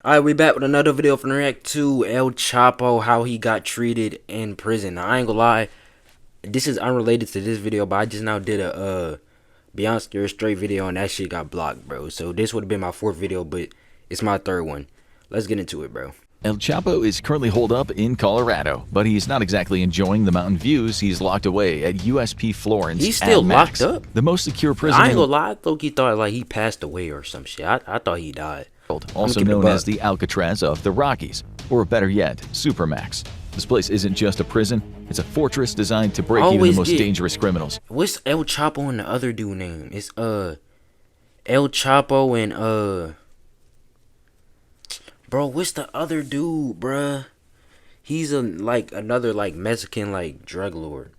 Alright, we back with another video from React to El Chapo, how he got treated in prison. Now, I ain't gonna lie, this is unrelated to this video, but I just now did a Beyond Scared Straight video and that shit got blocked, bro. So this would have been my fourth video, but it's my third one. Let's get into it, bro. El Chapo is currently holed up in Colorado, but he's not exactly enjoying the mountain views. He's locked away at USP Florence. He's still locked up? The most secure prison. I ain't gonna lie, I thought he thought like he passed away or some shit. I thought he died. Also known as the Alcatraz of the Rockies, or better yet, Supermax. This place isn't just a prison, it's a fortress designed to break even the most dangerous criminals. What's El Chapo and the other dude name? It's El Chapo and bro, what's the other dude, bruh? He's another Mexican drug lord.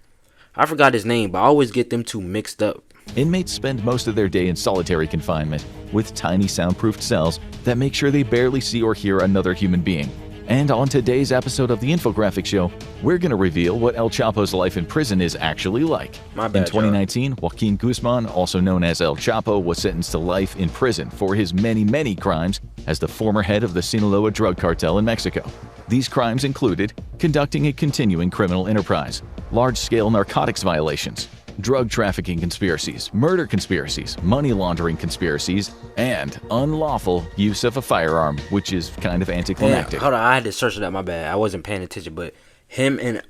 I forgot his name, but I always get them two mixed up. Inmates spend most of their day in solitary confinement, with tiny soundproofed cells that make sure they barely see or hear another human being. And on today's episode of the Infographic Show, we're going to reveal what El Chapo's life in prison is actually like. My bad, in 2019, Joaquin Guzman, also known as El Chapo, was sentenced to life in prison for his many crimes as the former head of the Sinaloa drug cartel in Mexico. These crimes included conducting a continuing criminal enterprise, large-scale narcotics violations, drug trafficking conspiracies, murder conspiracies, money laundering conspiracies, and unlawful use of a firearm, which is kind of anticlimactic. Yeah, hold on, I had to search that, my bad. I wasn't paying attention, but him and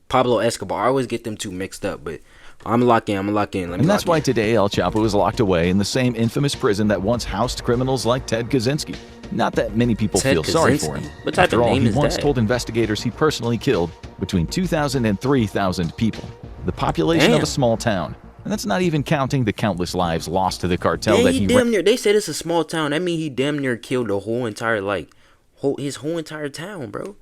Pablo Escobar, I always get them two mixed up, but I'm locked in. And that's why today El Chapo is locked away in the same infamous prison that once housed criminals like Ted Kaczynski. Not that many people feel sorry for him. What type of name is that? He once told investigators he personally killed between 2,000 and 3,000 people. The population of a small town. And that's not even counting the countless lives lost to the cartel that he damn near, they said it's a small town. That means he damn near killed the whole entire, his whole entire town, bro.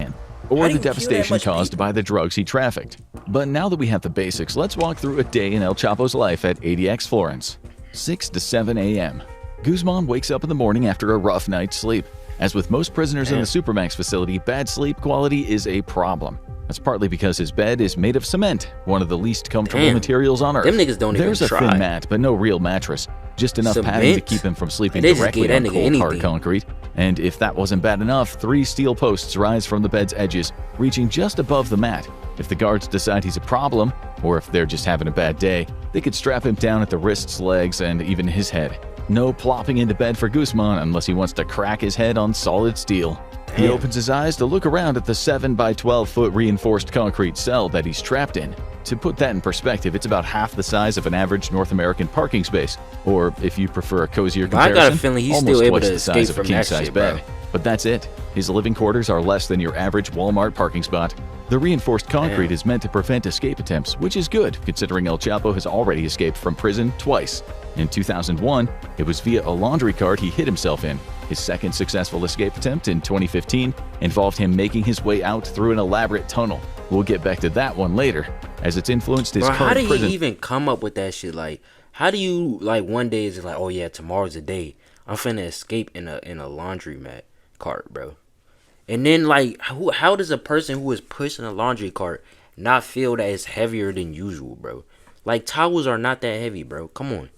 Or the devastation caused by the drugs he trafficked. But now that we have the basics, let's walk through a day in El Chapo's life at ADX Florence. 6 to 7 a.m. Guzman wakes up in the morning after a rough night's sleep. As with most prisoners in the Supermax facility, bad sleep quality is a problem. That's partly because his bed is made of cement, one of the least comfortable materials on Earth. Them niggas don't There's even try. There's a thin mat, but no real mattress. Just enough padding to keep him from sleeping directly on cold, hard concrete. And if that wasn't bad enough, 3 steel posts rise from the bed's edges, reaching just above the mat. If the guards decide he's a problem, or if they're just having a bad day, they could strap him down at the wrists, legs, and even his head. No plopping into bed for Guzman unless he wants to crack his head on solid steel. He opens his eyes to look around at the 7 by 12 foot reinforced concrete cell that he's trapped in. To put that in perspective, it's about half the size of an average North American parking space, or if you prefer a cozier comparison, I got a feeling he's still able to escape from that shit, bro. But that's it. His living quarters are less than your average Walmart parking spot. The reinforced concrete is meant to prevent escape attempts, which is good, considering El Chapo has already escaped from prison twice. In 2001, it was via a laundry cart he hid himself in. His second successful escape attempt in 2015 involved him making his way out through an elaborate tunnel. We'll get back to that one later, as it's influenced his current prison. How do you even come up with that shit? How do you, one day is oh yeah, tomorrow's the day. I'm finna escape in a laundromat cart, bro. And then, how does a person who is pushing a laundry cart not feel that it's heavier than usual, bro? Towels are not that heavy, bro. Come on.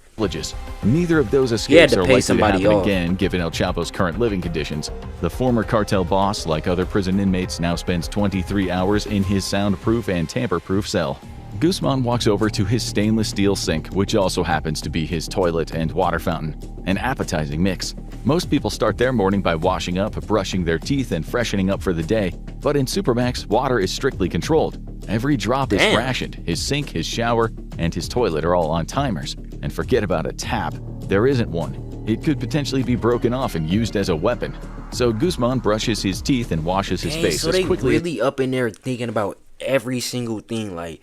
Neither of those escapes are likely to happen again, given El Chapo's current living conditions. The former cartel boss, like other prison inmates, now spends 23 hours in his soundproof and tamper-proof cell. Guzman walks over to his stainless steel sink, which also happens to be his toilet and water fountain. An appetizing mix. Most people start their morning by washing up, brushing their teeth, and freshening up for the day. But in Supermax, water is strictly controlled. Every drop is rationed. His sink, his shower, and his toilet are all on timers. And forget about a tap. There isn't one. It could potentially be broken off and used as a weapon. So Guzman brushes his teeth and washes his face as quickly. So they really up in there thinking about every single thing.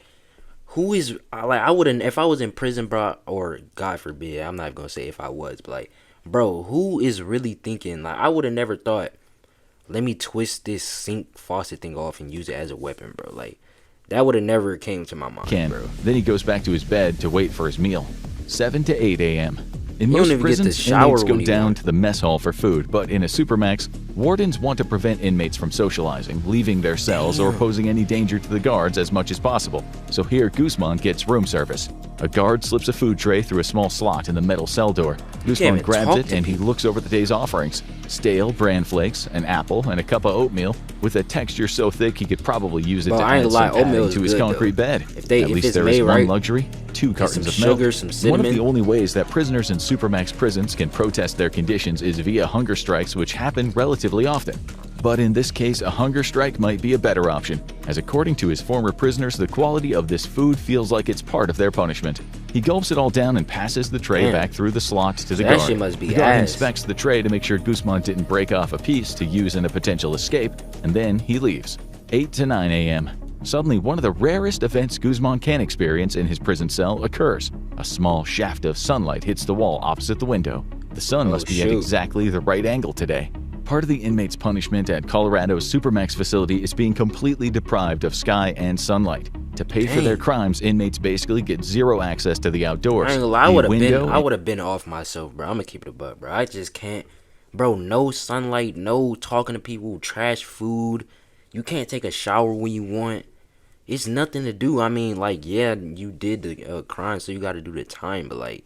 Who is, I wouldn't, if I was in prison, bro, or God forbid, I'm not gonna say if I was, but bro, who is really thinking, I would have never thought, let me twist this sink faucet thing off and use it as a weapon, bro. That would have never came to my mind, bro. Then he goes back to his bed to wait for his meal. 7 to 8 a.m. In You most don't even get to prisons, shower inmates go when you down want. to the mess hall for food, but in a Supermax, wardens want to prevent inmates from socializing, leaving their cells, or posing any danger to the guards as much as possible. So here, Guzman gets room service. A guard slips a food tray through a small slot in the metal cell door. Guzman grabs it and he looks over the day's offerings. Stale bran flakes, an apple, and a cup of oatmeal with a texture so thick he could probably use it to add some padding to his concrete bed. At least there is one luxury, 2 cartons of milk. One of the only ways that prisoners in Supermax prisons can protest their conditions is via hunger strikes, which happen relatively often. But in this case, a hunger strike might be a better option, as according to his former prisoners, the quality of this food feels like it's part of their punishment. He gulps it all down and passes the tray back through the slot to the guard. That shit must be the guard inspects the tray to make sure Guzman didn't break off a piece to use in a potential escape, and then he leaves. 8 to 9 a.m. Suddenly, one of the rarest events Guzman can experience in his prison cell occurs. A small shaft of sunlight hits the wall opposite the window. The sun must be at exactly the right angle today. Part of the inmate's punishment at Colorado's Supermax facility is being completely deprived of sky and sunlight. To pay for their crimes, inmates basically get zero access to the outdoors. I ain't gonna lie, I would have been off myself, bro. I'm gonna keep it a buck, bro. I just can't, bro. No sunlight, no talking to people, trash food. You can't take a shower when you want. It's nothing to do. I mean, like, yeah, you did the crime, so you got to do the time, but like,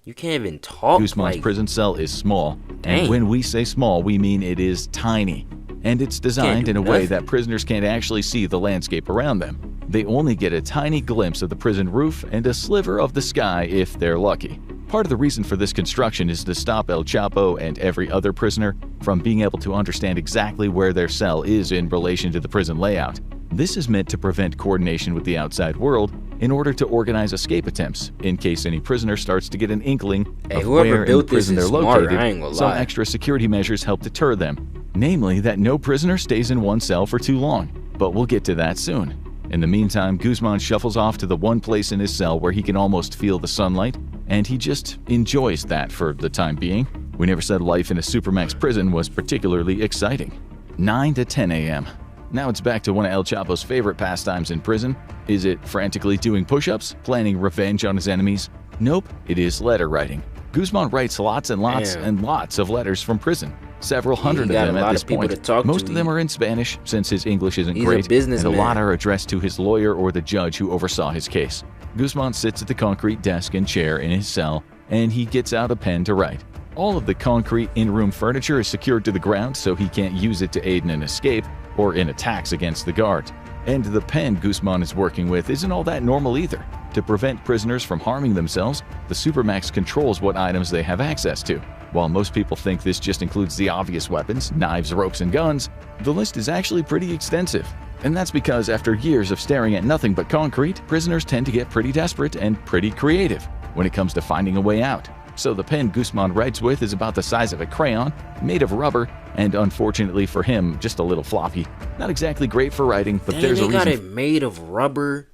you can't even talk. Guzman's prison cell is small, and when we say small, we mean it is tiny. And it's designed in a way that prisoners can't actually see the landscape around them. They only get a tiny glimpse of the prison roof and a sliver of the sky if they're lucky. Part of the reason for this construction is to stop El Chapo and every other prisoner from being able to understand exactly where their cell is in relation to the prison layout. This is meant to prevent coordination with the outside world in order to organize escape attempts in case any prisoner starts to get an inkling of where in the prison they're located. Some extra security measures help deter them, namely that no prisoner stays in one cell for too long, but we'll get to that soon. In the meantime, Guzman shuffles off to the one place in his cell where he can almost feel the sunlight, and he just enjoys that for the time being. We never said life in a Supermax prison was particularly exciting. 9 to 10 a.m. Now it's back to one of El Chapo's favorite pastimes in prison. Is it frantically doing push-ups, planning revenge on his enemies? Nope, it is letter writing. Guzman writes lots and lots and lots of letters from prison. Several hundred of them at this point. Most of them are in Spanish, since his English isn't great, and a lot are addressed to his lawyer or the judge who oversaw his case. Guzman sits at the concrete desk and chair in his cell, and he gets out a pen to write. All of the concrete in-room furniture is secured to the ground so he can't use it to aid in an escape or in attacks against the guards. And the pen Guzman is working with isn't all that normal either. To prevent prisoners from harming themselves, the Supermax controls what items they have access to. While most people think this just includes the obvious weapons, knives, ropes, and guns, the list is actually pretty extensive. And that's because after years of staring at nothing but concrete, prisoners tend to get pretty desperate and pretty creative when it comes to finding a way out. So the pen Guzman writes with is about the size of a crayon, made of rubber, and unfortunately for him, just a little floppy. Not exactly great for writing, but there's a reason. They got it made of rubber.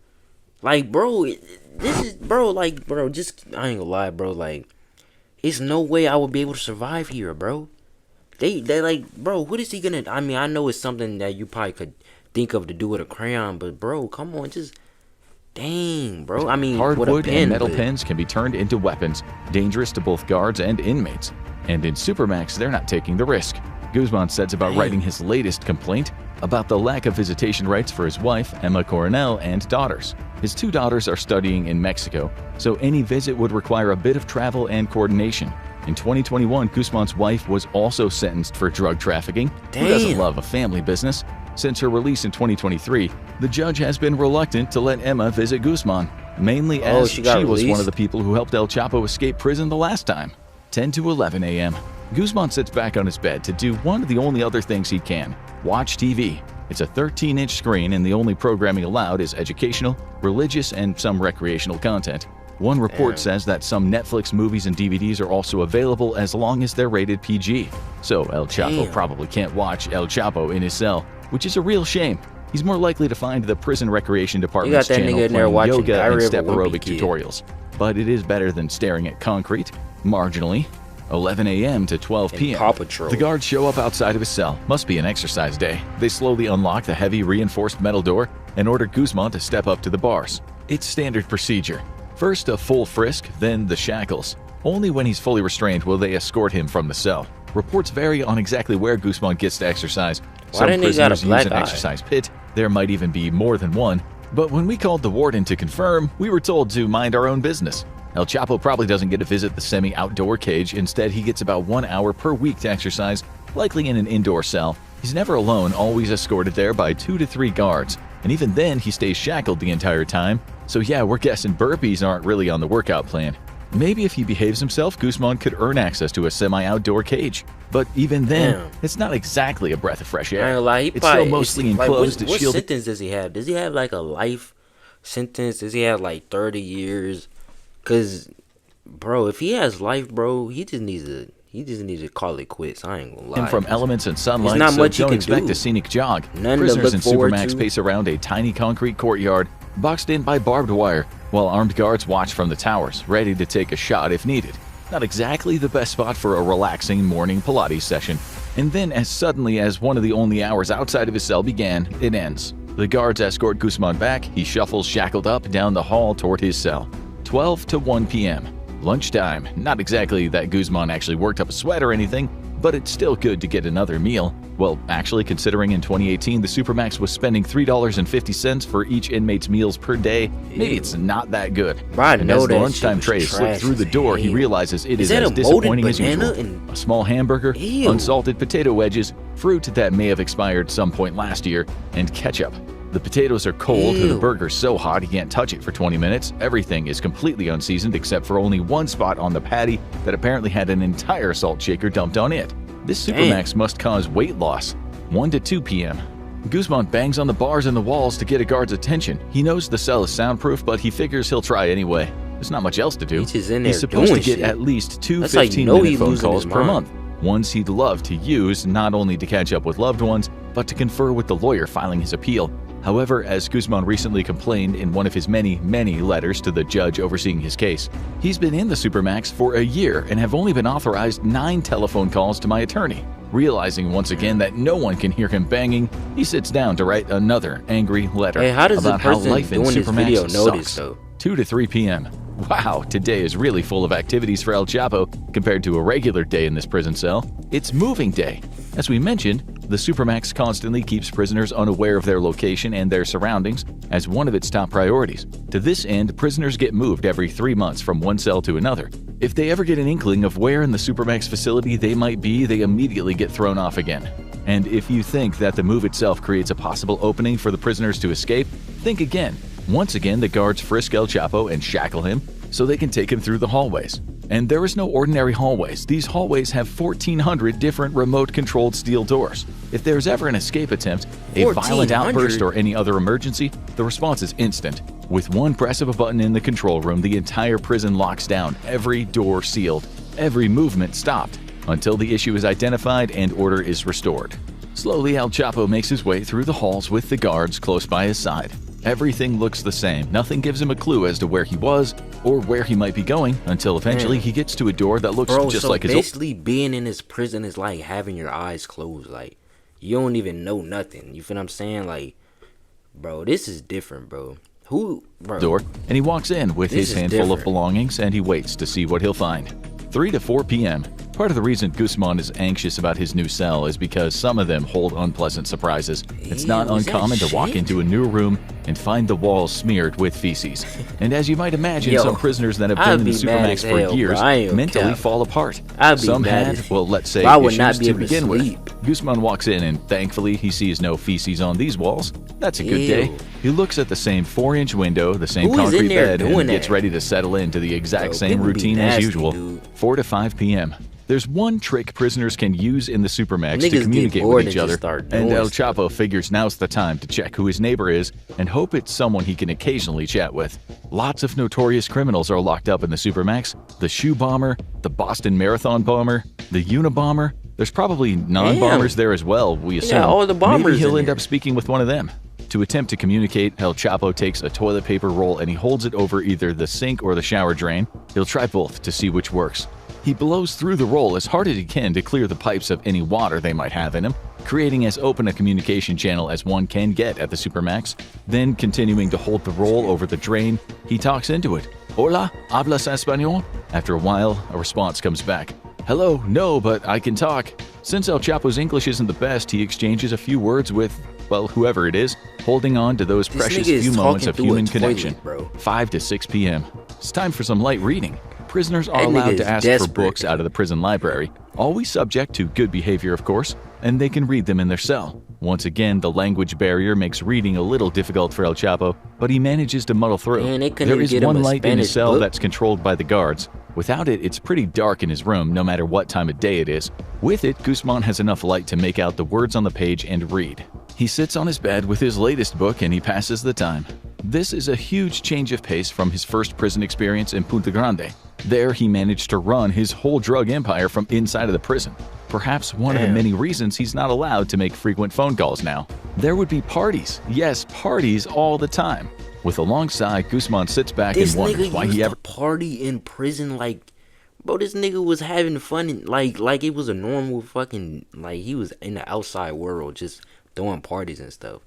Like, bro, this is, bro, like, bro, just, I ain't gonna lie, bro, like, it's no way I would be able to survive here, bro. They like, bro, what is he gonna, I mean, I know it's something that you probably could think of to do with a crayon, but, bro, come on, just, dang, bro. I mean, hardwood and metal pens can be turned into weapons, dangerous to both guards and inmates. And in Supermax, they're not taking the risk. Guzman sets about writing his latest complaint about the lack of visitation rights for his wife, Emma Coronel, and daughters. His 2 daughters are studying in Mexico, so any visit would require a bit of travel and coordination. In 2021, Guzman's wife was also sentenced for drug trafficking. Who doesn't love a family business? Since her release in 2023, the judge has been reluctant to let Emma visit Guzman, mainly as she was one of the people who helped El Chapo escape prison the last time. 10 to 11 a.m. Guzman sits back on his bed to do one of the only other things he can: watch TV. It's a 13-inch screen, and the only programming allowed is educational, religious, and some recreational content. One report says that some Netflix movies and DVDs are also available as long as they're rated PG. So El Chapo probably can't watch El Chapo in his cell, which is a real shame. He's more likely to find the prison recreation department's channel playing yoga and step aerobic tutorials. But it is better than staring at concrete, marginally. 11 a.m. to 12 p.m. The guards show up outside of his cell. Must be an exercise day. They slowly unlock the heavy reinforced metal door and order Guzman to step up to the bars. It's standard procedure. First a full frisk, then the shackles. Only when he's fully restrained will they escort him from the cell. Reports vary on exactly where Guzman gets to exercise. Some prisoners use an exercise pit. There might even be more than one. But when we called the warden to confirm, we were told to mind our own business. El Chapo probably doesn't get to visit the semi-outdoor cage. Instead, he gets about 1 hour per week to exercise, likely in an indoor cell. He's never alone, always escorted there by 2 to 3 guards. And even then, he stays shackled the entire time. So yeah, we're guessing burpees aren't really on the workout plan. Maybe if he behaves himself, Guzman could earn access to a semi-outdoor cage. But even then, it's not exactly a breath of fresh air. I ain't lie, it's still mostly enclosed. What sentence does he have? Does he have like a life sentence? Does he have like 30 years? Because, bro, if he has life, bro, he just needs to call it quits. I ain't gonna lie. And from elements and sunlight, not so much don't can expect do. a scenic jog. None Prisoners to in look forward Supermax to. pace around a tiny concrete courtyard, boxed in by barbed wire, while armed guards watch from the towers, ready to take a shot if needed. Not exactly the best spot for a relaxing morning Pilates session. And then, as suddenly as one of the only hours outside of his cell began, it ends. The guards escort Guzman back. He shuffles shackled up down the hall toward his cell. 12 to 1 p.m. Lunchtime. Not exactly that Guzman actually worked up a sweat or anything, but it's still good to get another meal. Well, actually, considering in 2018 the Supermax was spending $3.50 for each inmate's meals per day, maybe it's not that good. And as the lunchtime trays slip through the door, he realizes it is as disappointing as usual. A small hamburger, unsalted potato wedges, fruit that may have expired some point last year, and ketchup. The potatoes are cold, and the burger's so hot he can't touch it for 20 minutes. Everything is completely unseasoned except for only one spot on the patty that apparently had an entire salt shaker dumped on it. This Supermax must cause weight loss. 1 to 2 p.m. Guzman bangs on the bars and the walls to get a guard's attention. He knows the cell is soundproof, but he figures he'll try anyway. There's not much else to do. He's supposed to get at least 2 15-minute phone calls per month. Ones he'd love to use, not only to catch up with loved ones, but to confer with the lawyer filing his appeal. However, as Guzman recently complained in one of his many, many letters to the judge overseeing his case, he's been in the Supermax for a year and have only been authorized 9 telephone calls to my attorney. Realizing once again that no one can hear him banging, he sits down to write another angry letter about how life in Supermax sucks. 2 to 3 p.m. Wow, today is really full of activities for El Chapo compared to a regular day in this prison cell. It's moving day. As we mentioned, the Supermax constantly keeps prisoners unaware of their location and their surroundings as one of its top priorities. To this end, prisoners get moved every 3 months from one cell to another. If they ever get an inkling of where in the Supermax facility they might be, they immediately get thrown off again. And if you think that the move itself creates a possible opening for the prisoners to escape, think again. Once again, the guards frisk El Chapo and shackle him so they can take him through the hallways. And there is no ordinary hallways. These hallways have 1,400 different remote-controlled steel doors. If there's ever an escape attempt, a violent outburst, or any other emergency, the response is instant. With one press of a button in the control room, the entire prison locks down, every door sealed, every movement stopped, until the issue is identified and order is restored. Slowly, El Chapo makes his way through the halls with the guards close by his side. Everything looks the same. Nothing gives him a clue as to where he was or where he might be going until eventually he gets to a door that looks just like his own. Basically, being in this prison is like having your eyes closed. Like, you don't even know nothing. You feel what I'm saying? Like, bro, this is different, bro. Door, and he walks in with his handful of belongings and he waits to see what he'll find. 3 to 4 p.m. Part of the reason Guzman is anxious about his new cell is because some of them hold unpleasant surprises. It's not uncommon to walk into a new room and find the walls smeared with feces. And as you might imagine, some prisoners that have been in the Supermax for years mentally fall apart. Some had, well, let's say, issues to begin with. Guzman walks in and thankfully he sees no feces on these walls. That's a good day. He looks at the same 4-inch window, the same concrete bed, and gets ready to settle into the exact same routine as usual. 4 to 5 p.m. There's one trick prisoners can use in the Supermax to communicate with each other, and El Chapo figures now's the time to check who his neighbor is and hope it's someone he can occasionally chat with. Lots of notorious criminals are locked up in the Supermax. The shoe bomber, the Boston Marathon bomber, the Unabomber. There's probably non-bombers there as well, we assume. Yeah, all the bombers. Maybe he'll end up speaking with one of them. To attempt to communicate, El Chapo takes a toilet paper roll and he holds it over either the sink or the shower drain. He'll try both to see which works. He blows through the roll as hard as he can to clear the pipes of any water they might have in them, creating as open a communication channel as one can get at the Supermax. Then, continuing to hold the roll over the drain, he talks into it. Hola, hablas español? After a while, a response comes back. Hello, no, but I can talk. Since El Chapo's English isn't the best, he exchanges a few words with, well, whoever it is, holding on to those precious few moments of human connection. 5 to 6 p.m. It's time for some light reading. Prisoners are allowed to ask for books out of the prison library, always subject to good behavior, of course, and they can read them in their cell. Once again, the language barrier makes reading a little difficult for El Chapo, but he manages to muddle through. There is one light in his cell that's controlled by the guards. Without it, it's pretty dark in his room, no matter what time of day it is. With it, Guzman has enough light to make out the words on the page and read. He sits on his bed with his latest book and he passes the time. This is a huge change of pace from his first prison experience in Punta Grande. There, he managed to run his whole drug empire from inside of the prison. Perhaps one of the many reasons he's not allowed to make frequent phone calls now. There would be parties, yes, parties all the time. With a long sigh, Guzman sits back and wonders why he ever party in prison. Like, bro, this nigga was having fun, like it was a normal fucking, like he was in the outside world just throwing parties and stuff.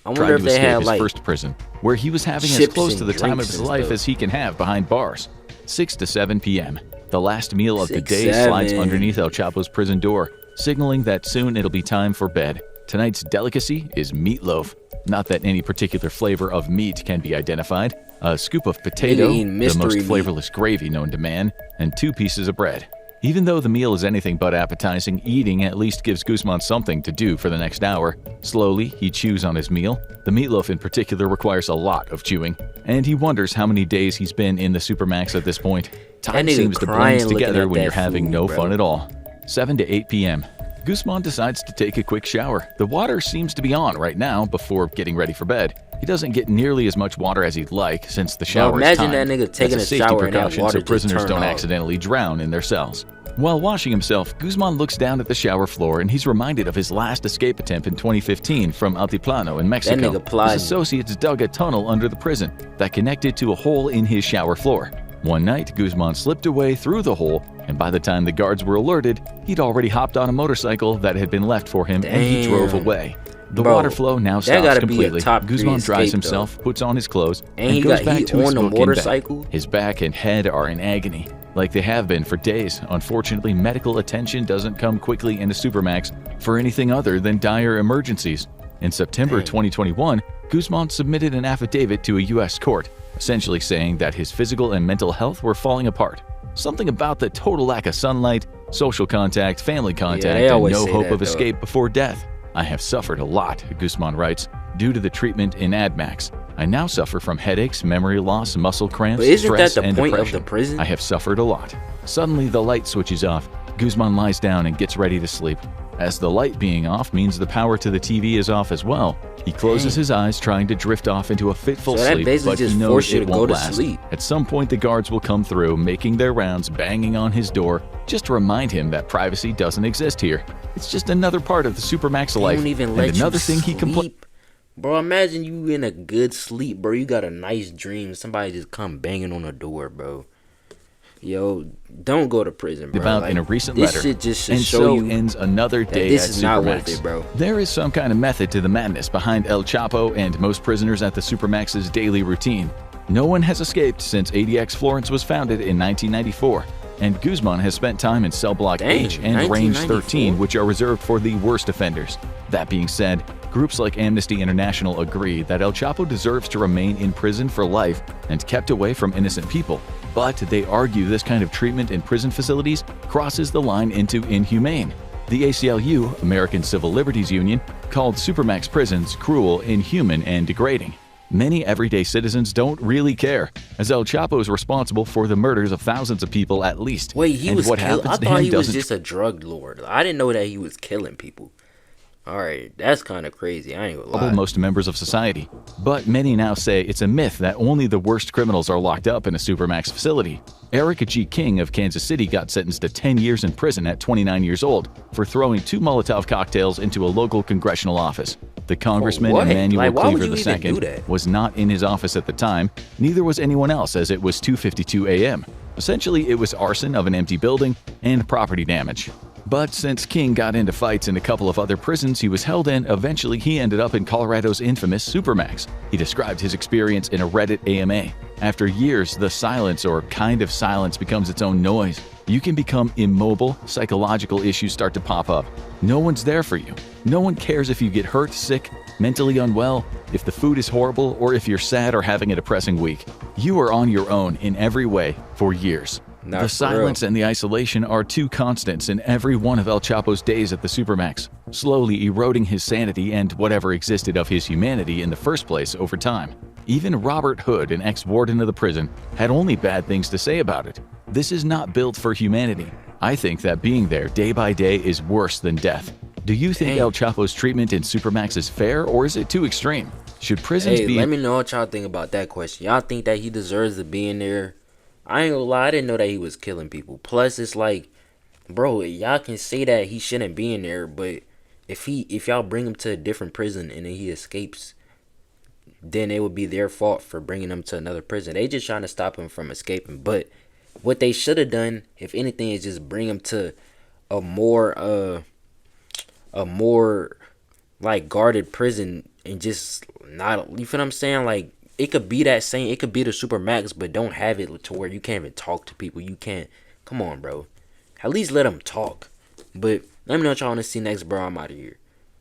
I wonder if they had his first prison, where he was having as close to the time of his life as he can have behind bars. 6 to 7 p.m. The last meal of the day slides underneath El Chapo's prison door, signaling that soon it'll be time for bed. Tonight's delicacy is meatloaf. Not that any particular flavor of meat can be identified. A scoop of potato, the most flavorless gravy known to man, and 2 pieces of bread. Even though the meal is anything but appetizing, eating at least gives Guzman something to do for the next hour. Slowly, he chews on his meal. The meatloaf in particular requires a lot of chewing, and he wonders how many days he's been in the Supermax at this point. Time seems to blend together when you're having no fun at all. 7 to 8 p.m. Guzman decides to take a quick shower. The water seems to be on right now before getting ready for bed. He doesn't get nearly as much water as he'd like since the shower is timed. Imagine that nigga taking a shower and that water so prisoners don't accidentally drown in their cells. While washing himself, Guzman looks down at the shower floor and he's reminded of his last escape attempt in 2015 from Altiplano in Mexico. His associates dug a tunnel under the prison that connected to a hole in his shower floor. One night, Guzman slipped away through the hole, and by the time the guards were alerted, he'd already hopped on a motorcycle that had been left for him and he drove away. The water flow now stops completely. Guzman dries himself, puts on his clothes, and goes back to his book in bed. His back and head are in agony, like they have been for days. Unfortunately, medical attention doesn't come quickly in a Supermax for anything other than dire emergencies. In September 2021, Guzman submitted an affidavit to a U.S. court, essentially saying that his physical and mental health were falling apart. Something about the total lack of sunlight, social contact, family contact, and no hope of escape before death. I have suffered a lot, Guzman writes, due to the treatment in AdMax. I now suffer from headaches, memory loss, muscle cramps, stress, and depression. I have suffered a lot. Suddenly, the light switches off. Guzman lies down and gets ready to sleep. As the light being off means the power to the TV is off as well. He closes his eyes, trying to drift off into a fitful sleep, but he knows it won't last. At some point, the guards will come through, making their rounds, banging on his door, just to remind him that privacy doesn't exist here. It's just another part of the Supermax life, and another thing he complains. Bro, imagine you in a good sleep, bro. You got a nice dream. Somebody just come banging on the door, bro. Yo, don't go to prison, bro. About in a recent letter, and so ends another day at Supermax. Not worth it, bro. There is some kind of method to the madness behind El Chapo and most prisoners at the Supermax's daily routine. No one has escaped since ADX Florence was founded in 1994, and Guzman has spent time in cell block H and range 13, which are reserved for the worst offenders. That being said, groups like Amnesty International agree that El Chapo deserves to remain in prison for life and kept away from innocent people. But they argue this kind of treatment in prison facilities crosses the line into inhumane. The ACLU, American Civil Liberties Union, called Supermax prisons cruel, inhuman, and degrading. Many everyday citizens don't really care, as El Chapo is responsible for the murders of thousands of people at least. Wait, he was I thought he was just a drug lord. I didn't know that he was killing people. Alright, that's kind of crazy, I ain't gonna lie. Most members of society. But many now say it's a myth that only the worst criminals are locked up in a Supermax facility. Eric G. King of Kansas City got sentenced to 10 years in prison at 29 years old for throwing 2 Molotov cocktails into a local congressional office. The congressman Emanuel Cleaver II was not in his office at the time, neither was anyone else, as it was 2:52 a.m. Essentially, it was arson of an empty building and property damage. But since King got into fights in a couple of other prisons he was held in, eventually he ended up in Colorado's infamous Supermax. He described his experience in a Reddit AMA. After years, the silence or kind of silence becomes its own noise. You can become immobile, psychological issues start to pop up. No one's there for you. No one cares if you get hurt, sick, mentally unwell, if the food is horrible, or if you're sad or having a depressing week. You are on your own in every way for years. The silence and the isolation are two constants in every one of El Chapo's days at the Supermax, slowly eroding his sanity and whatever existed of his humanity in the first place over time. Even Robert Hood, an ex-warden of the prison, had only bad things to say about it. This is not built for humanity. I think that being there day by day is worse than death. Do you think El Chapo's treatment in Supermax is fair, or is it too extreme? Should prisons be... let me know what y'all think about that question. Y'all think that he deserves to be in there? I ain't gonna lie, I didn't know that he was killing people. Plus, it's like, bro, y'all can say that he shouldn't be in there, but if y'all bring him to a different prison and then he escapes, then it would be their fault for bringing him to another prison. They just trying to stop him from escaping. But what they should have done, if anything, is just bring him to a more like guarded prison and just not, you feel what I'm saying? Like, it could be that same, it could be the Supermax, but don't have it to where you can't even talk to people. You can't, come on, bro. At least let them talk. But let me know what y'all want to see next, bro. I'm out of here.